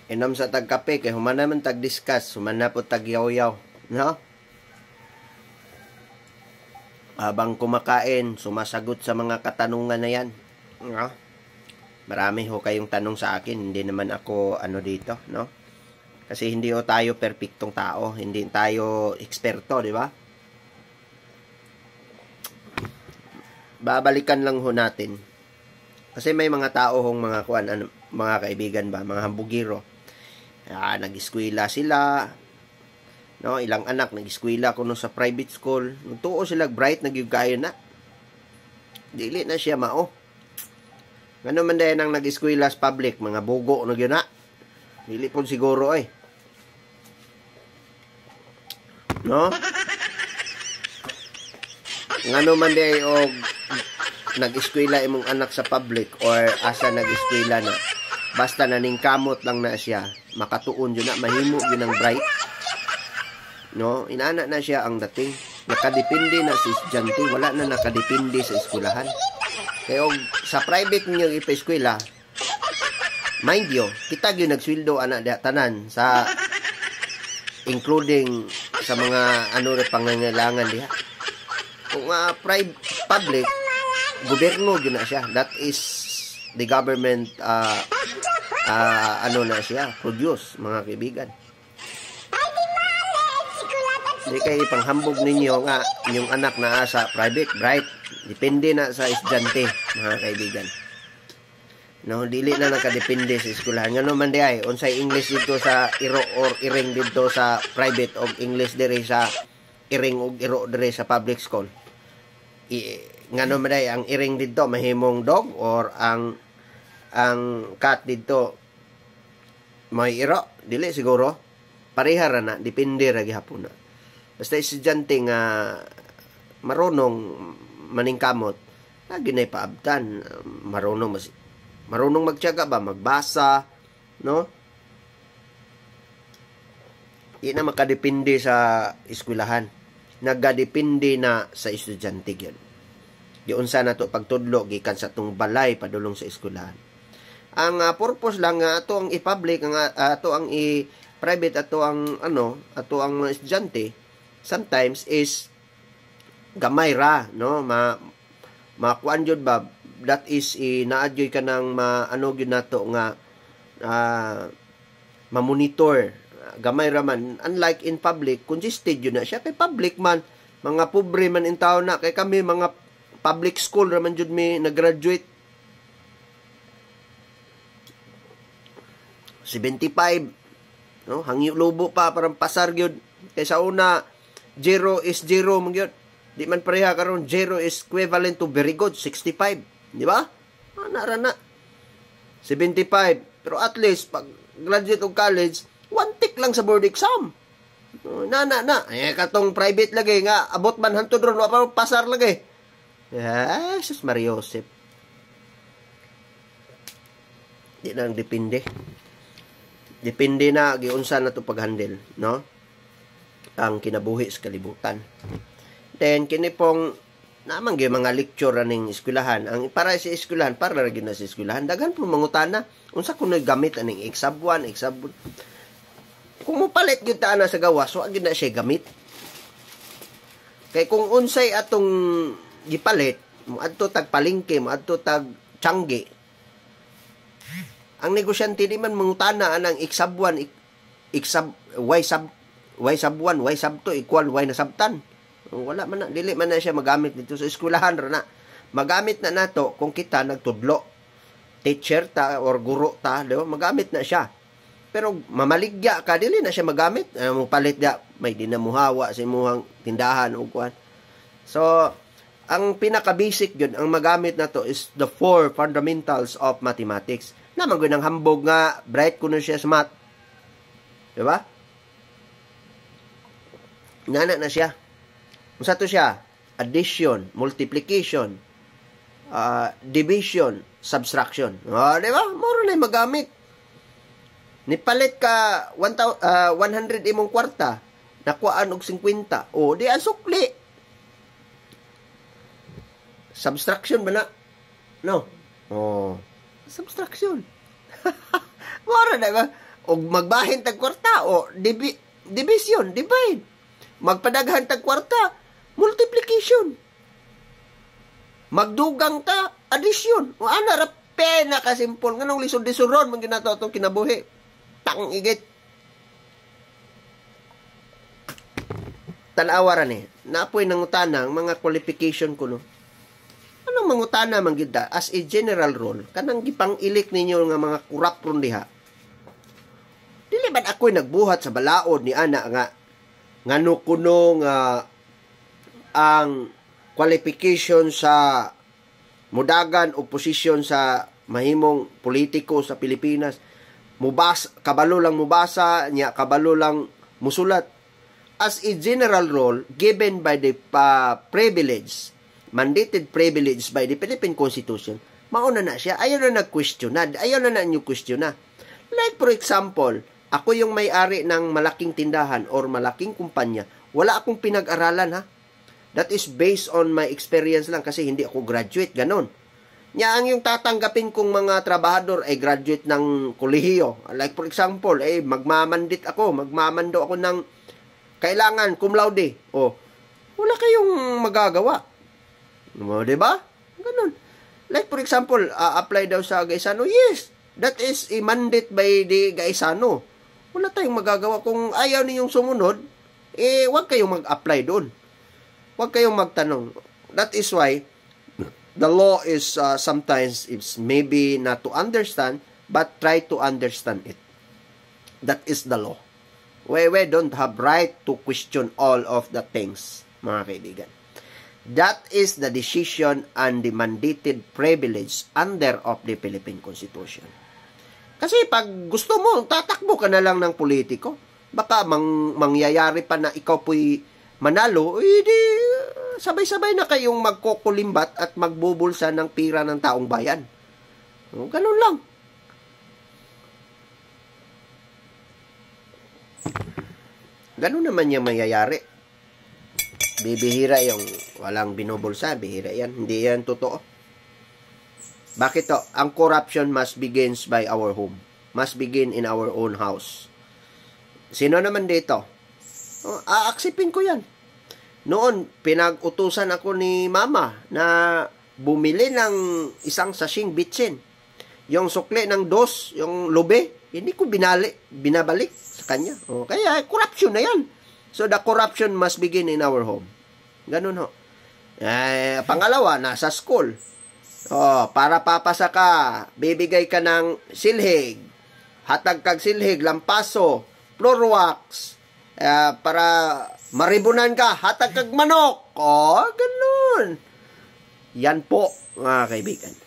Inom sa tagkape, kay human naman tag-discuss, human na po tag-yaw-yaw. No? Habang kumakain, sumasagot sa mga katanungan na yan. No? Marami ho kayong tanong sa akin, hindi naman ako dito, no? Kasi hindi ho tayo perpektong tao, hindi tayo eksperto, di ba? Babalikan lang ho natin. Kasi may mga tao hong mga kaibigan ba, mga hambugiro. Nag-eskwela sila, no? Ilang anak nag-eskwela kuno sa private school. Nagtuo sila bright, nagyugayo na. Dili na siya mao. Ano man dahil nang nag-eskwela sa public, mga bugo na yun na. Dili po siguro eh. No? Ngano man dahil o nag-eskwela imong anak sa public or asa nag-eskwela na. Basta naningkamot lang na siya, makatuon yun na, mahimo yun ang bright. No? Inaana na siya ang dating. Nakadepende na si estudyante, wala na nakadepende sa eskwelahan. Kaya sa private niyo ipa-eskwela, mind you, kita yung nagsweldo anak diha tanan sa including sa mga pangangailangan diha. Kung public, gobyerno yun na siya. That is the government na siya, produce, mga kaibigan. Hindi kayo panghambog ninyo nga inyong anak na sa private, bright. Depende na sa estudyante, mga kaibigan. No, dili na nakadepende sa eskwelahan. Ngano man di ay, unsay English dito sa iro or iring dito sa private o English diri sa iring o iro diri sa public school. Ngano man di ang iring dito mahimong dog or ang cat dito may iro, dili siguro. Pareha ra na, depende ra gihapon na. Basta estudyante nga marunong maningkamot, lagi na ipaabtan, marunong magtiyaga ba, magbasa, no? Di na makadepende sa eskwelahan. Nagadepende na sa estudyante yun. Di unsa na to pagtudlo gikan sa tong balay padulong sa eskwelahan. Ang purpose lang nga ato ang i-public, ato ang i-private, ato ang mga estudyante sometimes is gamay ra, no? Makuan jud ba, that is naadyoy ka nang gyud nato nga ma-monitor. Gamay ra man, unlike in public, congested yun na siya. Kay public man, mga pobre man in town na, kay kami mga public school ra man jud mi nag-graduate 75, no? Hangyo lubo pa parang pasar gyud. Kay sa una 0 is 0 man gyud. Di man pareha karon 0 is equivalent to very good 65, di ba? Nara na 75, pero at least pag graduate og college, one tick lang sa board exam. Katong private lagi nga abot man hantod ron wa pa pasar lagi. Jesus Maria Joseph. Di na depende. Depende na giunsa na to paghandle, no? Ang kinabuhi sa kalibutan. Then kini pong naman gyud mga lecture ning eskwelahan. Ang para sa eskwelahan, para ra gyud na sa eskwelahan. Daghan po mangutana unsa kunoy gamit aning exam 1, exam 2. Kung mo palit gyud ta na sa gawas, wa gyud na siya gamit. Kay kung unsay atong gipalit, mo adto tag palengke, mo adto tag Tiangge. Ang negosyante di man mangutana anang exam 1, exam y sub 1, y sub 2 equal y na sabtan. Wala man na, dili man na siya magamit dito sa eskwelahan ra na. Magamit na nato kung kita nagtudlo. Teacher ta or guro ta, di ba? Magamit na siya. Pero mamaligya ka, dili na siya magamit. Mo palit dia, may dinamuhawa sa imuhang tindahan o kuan. So, ang pinaka-basic yun, ang magamit na to is the 4 fundamentals of mathematics. Naman gyud ang hambog nga bright kuno siya sa math. Di ba? Nana na siya. Unsa to siya? Addition, multiplication, division, subtraction. Di ba? Moro na magamit. Nipalit ka 100 imong kwarta, nakuhaan og 50. Di ang sukli. Subtraction ba na? No. Subtraction. Moro na ba? o magbahin tag kwarta, o division, divide. Magpadaghan tag kwarta, multiplication. Magdugang ta, addition. O ana, pena ka simple. Nganong lisod-lisoron, man ginato itong kinabuhi. Tang igit. Tanawara ni, napoy nangutanang mga qualification ko, no? Anong mangutana man gid as a general rule, kanang gipang-ilik ninyo nga mga kurap ron diha. Dili man ako'y nagbuhat sa balaod ni ana nga ngano kuno nga ang qualification sa mudagan o posisyon sa mahimong politiko sa Pilipinas kabalo lang mubasa nya kabalo lang musulat. As a general rule given by the mandated privilege by the Philippine Constitution, mauna na siya, ayaw na nag-question na, ayaw na nyo question na. Like for example, ako yung may-ari ng malaking tindahan or malaking kumpanya, wala akong pinag-aralan, ha. That is based on my experience lang kasi hindi ako graduate, ganon. Nya ang yung tatanggapin kong mga trabahador ay graduate ng kolehiyo. Like for example, magmamando ako ng kailangan cum laude. O, wala kayong magagawa. O, diba? Ganon. Like for example, apply daw sa Gaisano. Yes, that is a mandate by the Gaisano. Wala tayong magagawa. Kung ayaw ninyong sumunod, huwag kayong mag-apply doon. Huwag kayong magtanong. That is why the law is sometimes it's maybe not to understand, but try to understand it. That is the law. We don't have right to question all of the things, mga kaibigan. That is the decision and the mandated privilege under of the Philippine Constitution. Kasi pag gusto mo, tatakbo ka na lang ng politiko, baka mangyayari pa na ikaw po'y manalo, di sabay-sabay na kayong magkukulimbat at magbubulsa ng pira ng taong bayan. Ganun lang. Ganun naman yung mayayari. Bibihira yung walang binubulsa, bihira yan. Hindi yan totoo. Bakit to? Ang corruption must begins by our home. Must begin in our own house. Sino naman dito? Aaksipin ko yan. Noon, pinag-utusan ako ni mama na bumili ng isang sashing bitsin. Yung sukli ng dos, yung lube, hindi ko binabalik sa kanya. Kaya, corruption na yan. So, the corruption must begin in our home. Ganun ho. Pangalawa, nasa school. Para papasa ka, bibigay ka ng silhig. Hatag kag silhig, lampaso, floor wax. Para maribunan ka, hatag kag manok. Ganun. Yan po, mga kaibigan.